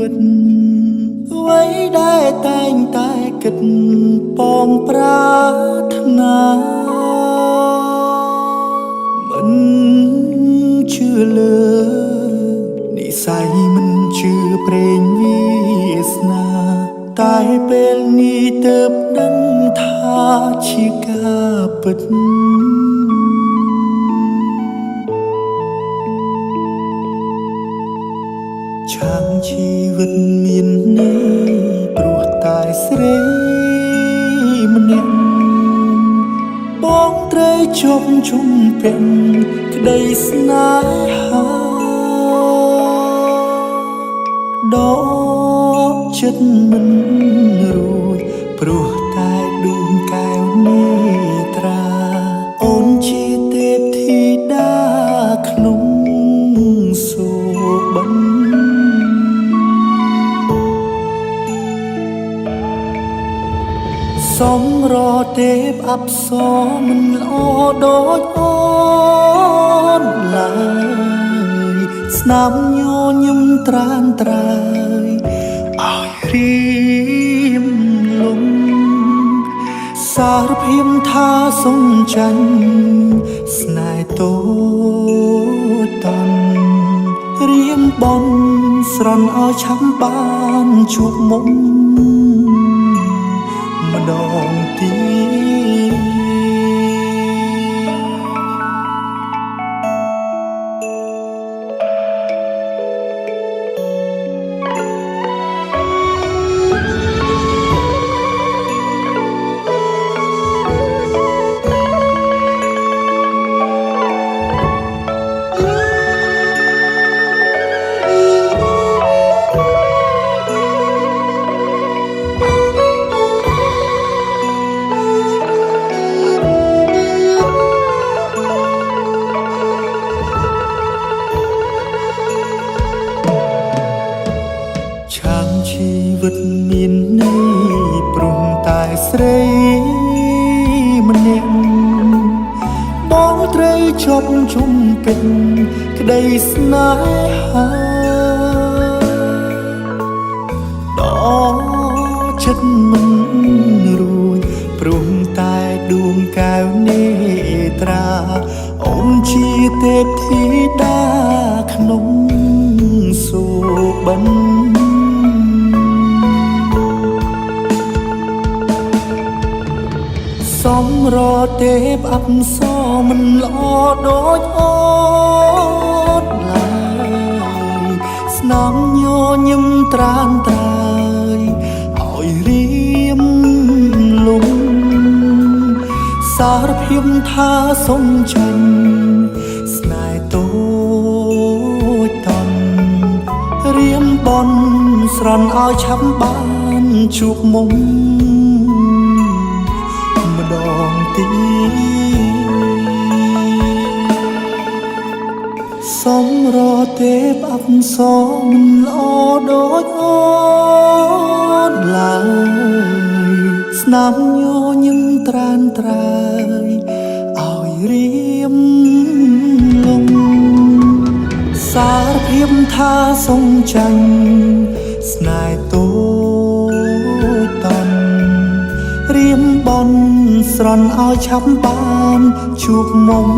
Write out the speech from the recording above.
វិតអ្វីដែលតែងតែគិតប៉ងប្រាថ្នាមិនជឿលើនិស័យមិនជឿព្រេងវាសនាតែពេលនេះទើបដឹងថាជាការពិតឆាងជីវិតមានន័យព្រោះតែស្រីម្នាក់បងត្រូវជប់ជុំពេញក្តីស្នេហាដកចិត្តមិនរួចព្រោះតែដួងកែវនេត្រាអូនជាទេពធីតាក្នុងសូបិនសំរទេពអប្សរមិនល្អដូចអូនឡើយស្នាមញញឹមត្រានត្រើយឲ្យរៀមលំសារភាពថាសុំចាញ់ស្នេហ៍តូចតាន់រៀមបន់ស្រន់ឲ្យឆាប់បានជួបមុំម្ដងទៀតជីវិតមានន័យព្រោះតែស្រីម្នាក់បងត្រូវជប់ជុំពេញក្តីស្នេហាដល់ចិត្តមិនរួចព្រោះតែដួងកែវនេត្រាអូនជាទេពធីតាក្នុងសូបិនសំរទេពអប្សរមិនល្អដូចអូនឡើយស្នាមញញឹមត្រានត្រើយឲ្យរៀមលំសារភាពថាសុំចាញ់ស្នេហ៍តូចតាន់រៀមបន់ស្រន់ឲ្យឆាប់បានជួបមុំម្ដងទៀតសំរទេពអប្សរមិនល្អដូចអូនឡើយស្នាមញញឹមត្រានត្រើយឲ្យរៀមលំសារភាពថាសុំចាញ់ស្នេហ៍តូចតាន់រៀមបន់ស្រន់ឲ្យឆាប់បានជួបមុំ